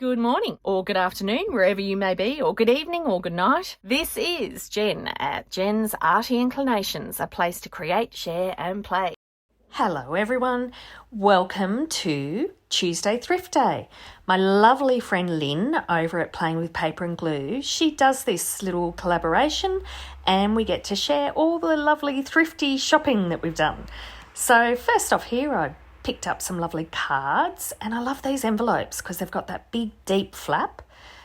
Good morning, or good afternoon, wherever you may be, or good evening, or good night. This is Jen at JensArtyInclinations, a place to create, share, and play. Hello, everyone. Welcome to Tuesday Thrift Day. My lovely friend Lynn over at Playing with Paper and Glue, she does this little collaboration, and we get to share all the lovely thrifty shopping that we've done. So first off here, I picked up some lovely cards, and I love these envelopes because they've got that big deep flap.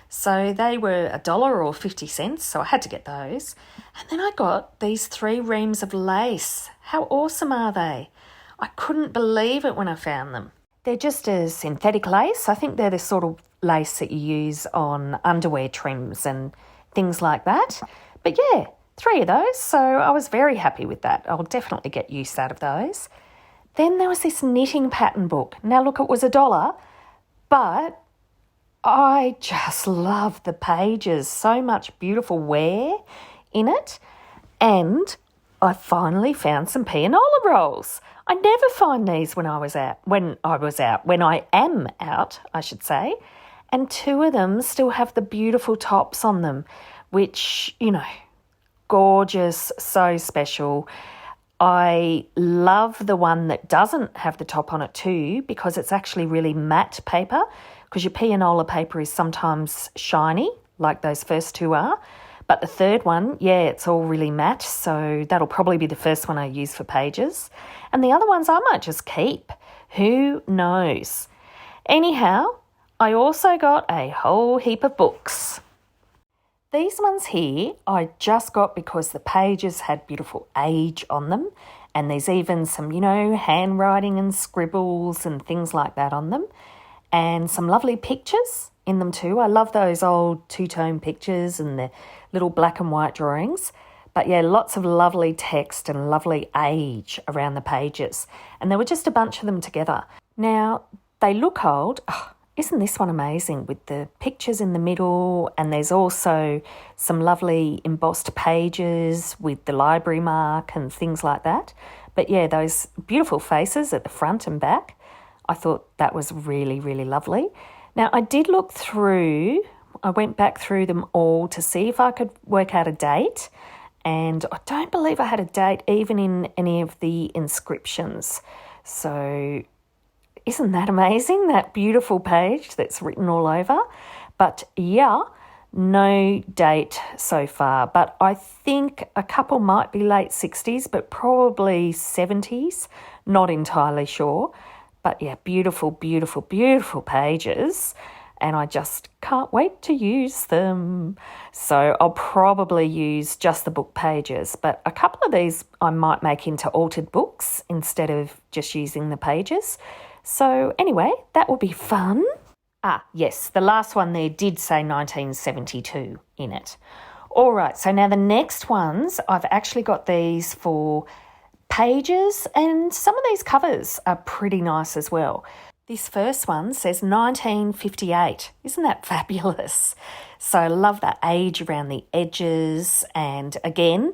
So they were $1 or 50 cents, so I had to get those. And then I got these 3 reams of lace. How awesome are they? I couldn't believe it when I found them. They're just a synthetic lace. I think they're the sort of lace that you use on underwear trims and things like that. But yeah, 3 of those, so I was very happy with that. I'll definitely get use out of those. Then there was this knitting pattern book. Now look, it was $1, but I just love the pages. So much beautiful wear in it. And I finally found some pianola rolls. I never find these when I am out, I should say. And 2 of them still have the beautiful tops on them, which, gorgeous, so special. I love the one that doesn't have the top on it too, because it's actually really matte paper, because your pianola paper is sometimes shiny, like those first 2 are. But the third one, yeah, it's all really matte, so that'll probably be the first one I use for pages. And the other ones I might just keep. Who knows? Anyhow, I also got a whole heap of books. These ones here I just got because the pages had beautiful age on them, and there's even some, handwriting and scribbles and things like that on them, and some lovely pictures in them too. I love those old 2-tone pictures and the little black and white drawings. But yeah, lots of lovely text and lovely age around the pages, and there were just a bunch of them together. Now, they look old. Isn't this one amazing with the pictures in the middle, and there's also some lovely embossed pages with the library mark and things like that. But yeah, those beautiful faces at the front and back, I thought that was really, really lovely. Now, I did look through, I went back through them all to see if I could work out a date, and I don't believe I had a date even in any of the inscriptions. So isn't that amazing, that beautiful page that's written all over? But yeah, no date so far. But I think a couple might be late 60s, but probably 70s. Not entirely sure. But yeah, beautiful, beautiful, beautiful pages. And I just can't wait to use them. So I'll probably use just the book pages. But a couple of these I might make into altered books instead of just using the pages. So anyway, that will be fun. Yes, the last one there did say 1972 in it. All right, so now the next ones, I've actually got these for pages, and some of these covers are pretty nice as well. This first one says 1958. Isn't that fabulous? So I love that age around the edges, and again,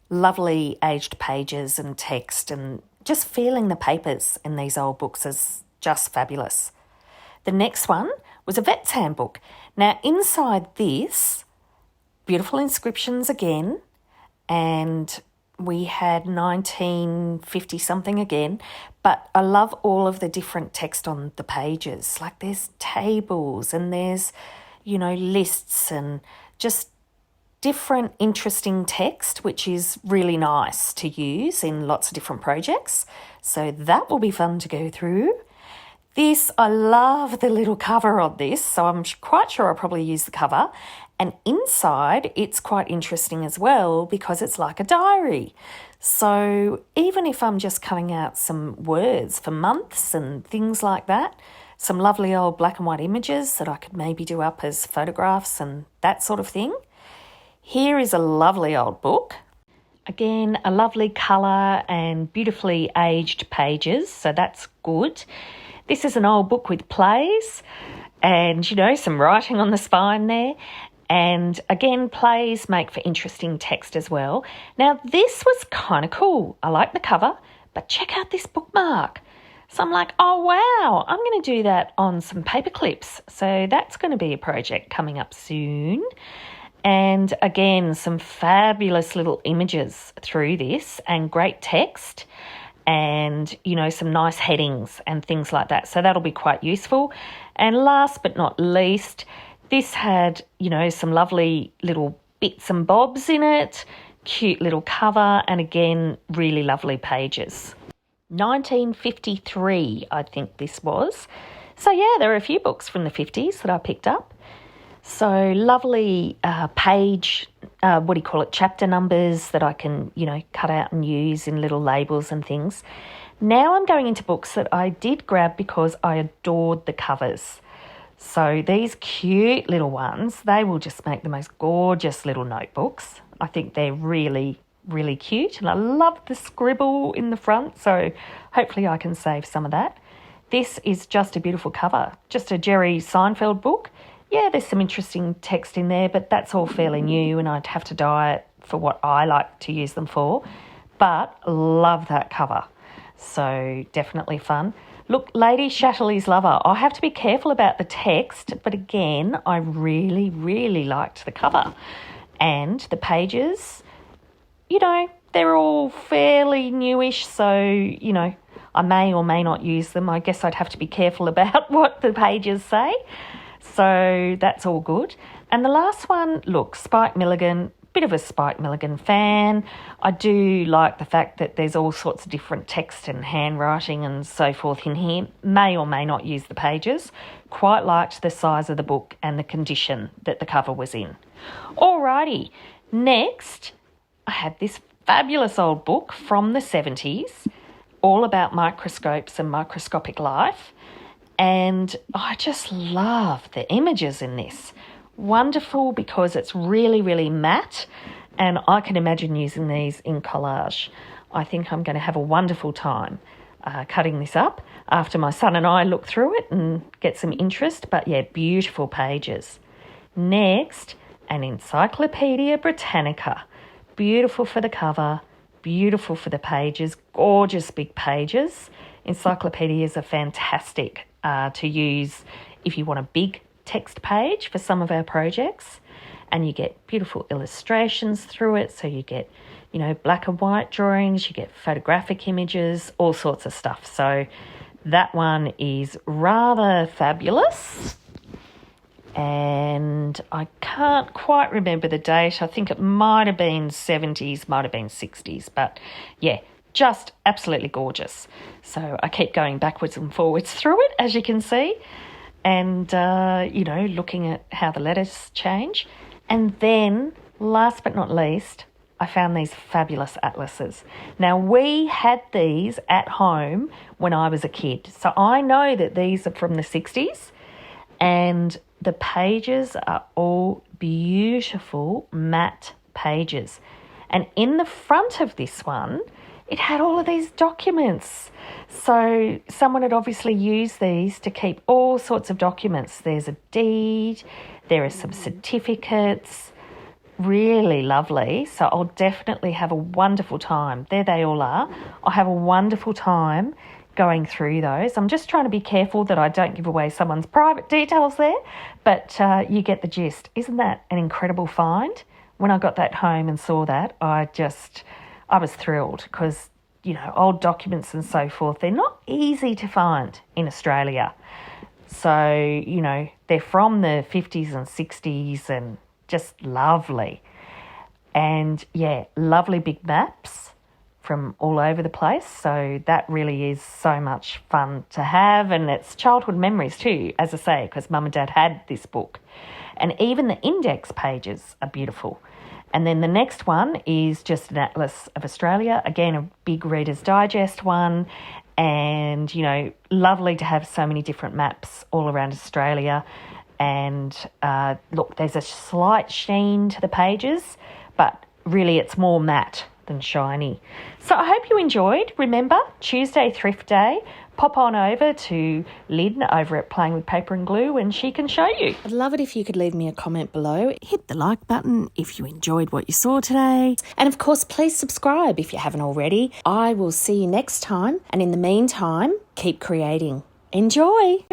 lovely aged pages and text, and just feeling the papers in these old books is just fabulous. The next one was a vet's handbook. Now, inside this, beautiful inscriptions again, and we had 1950-something again, but I love all of the different text on the pages. Like there's tables and there's, lists and just different interesting text, which is really nice to use in lots of different projects. So that will be fun to go through. This, I love the little cover on this, so I'm quite sure I'll probably use the cover. And inside, it's quite interesting as well because it's like a diary. So even if I'm just cutting out some words for months and things like that, some lovely old black and white images that I could maybe do up as photographs and that sort of thing. Here is a lovely old book. Again, a lovely colour and beautifully aged pages, so that's good. This is an old book with plays and, some writing on the spine there. And again, plays make for interesting text as well. Now, this was kind of cool. I like the cover, but check out this bookmark. So I'm like, oh, wow, I'm going to do that on some paper clips. So that's going to be a project coming up soon. And again, some fabulous little images through this and great text and, you know, some nice headings and things like that. So that'll be quite useful. And last but not least, this had, you know, some lovely little bits and bobs in it, cute little cover, and again, really lovely pages. 1953, I think this was. So yeah, there are a few books from the 50s that I picked up. So lovely page, chapter numbers that I can, you know, cut out and use in little labels and things. Now I'm going into books that I did grab because I adored the covers. So these cute little ones, they will just make the most gorgeous little notebooks. I think they're really, really cute, and I love the scribble in the front, so hopefully I can save some of that. This is just a beautiful cover, just a Jerry Seinfeld book. Yeah, there's some interesting text in there, but that's all fairly new and I'd have to dye it for what I like to use them for. But love that cover. So definitely fun. Look, Lady Chatterley's Lover. I have to be careful about the text, but again, I really, really liked the cover. And the pages, you know, they're all fairly newish, so, you know, I may or may not use them. I guess I'd have to be careful about what the pages say. So that's all good. And the last one, look, Spike Milligan, bit of a Spike Milligan fan. I do like the fact that there's all sorts of different text and handwriting and so forth in here. May or may not use the pages. Quite liked the size of the book and the condition that the cover was in. Alrighty, next I had this fabulous old book from the 70s, all about microscopes and microscopic life. And I just love the images in this. Wonderful because it's really, really matte, and I can imagine using these in collage. I think I'm going to have a wonderful time cutting this up after my son and I look through it and get some interest. But yeah, beautiful pages. Next, an Encyclopedia Britannica. Beautiful for the cover, beautiful for the pages, gorgeous big pages. Encyclopedias are fantastic to use if you want a big text page for some of our projects, and you get beautiful illustrations through it. So you get, you know, black and white drawings, you get photographic images, all sorts of stuff. So that one is rather fabulous. And I can't quite remember the date. I think it might have been 70s, might have been 60s, but yeah, just absolutely gorgeous. So I keep going backwards and forwards through it, as you can see, and, you know, looking at how the letters change. And then, last but not least, I found these fabulous atlases. Now, we had these at home when I was a kid, so I know that these are from the 60s, and the pages are all beautiful matte pages. And in the front of this one, it had all of these documents. So someone had obviously used these to keep all sorts of documents. There's a deed, there are some certificates, really lovely. So I'll definitely have a wonderful time. There they all are. I'll have a wonderful time going through those. I'm just trying to be careful that I don't give away someone's private details there, but you get the gist. Isn't that an incredible find? When I got that home and saw that, I was thrilled because, you know, old documents and so forth, they're not easy to find in Australia. So, you know, they're from the 50s and 60s and just lovely. And yeah, lovely big maps from all over the place. So that really is so much fun to have. And it's childhood memories too, as I say, because Mum and Dad had this book. And even the index pages are beautiful. And then the next one is just an Atlas of Australia. Again, a big Reader's Digest one. And, you know, lovely to have so many different maps all around Australia. And look, there's a slight sheen to the pages, but really it's more matte than shiny. So I hope you enjoyed. Remember, Tuesday Thrift Day, pop on over to Lynn over at Playing with Paper and Glue and she can show you. I'd love it if you could leave me a comment below. Hit the like button if you enjoyed what you saw today. And of course, please subscribe if you haven't already. I will see you next time. And in the meantime, keep creating. Enjoy.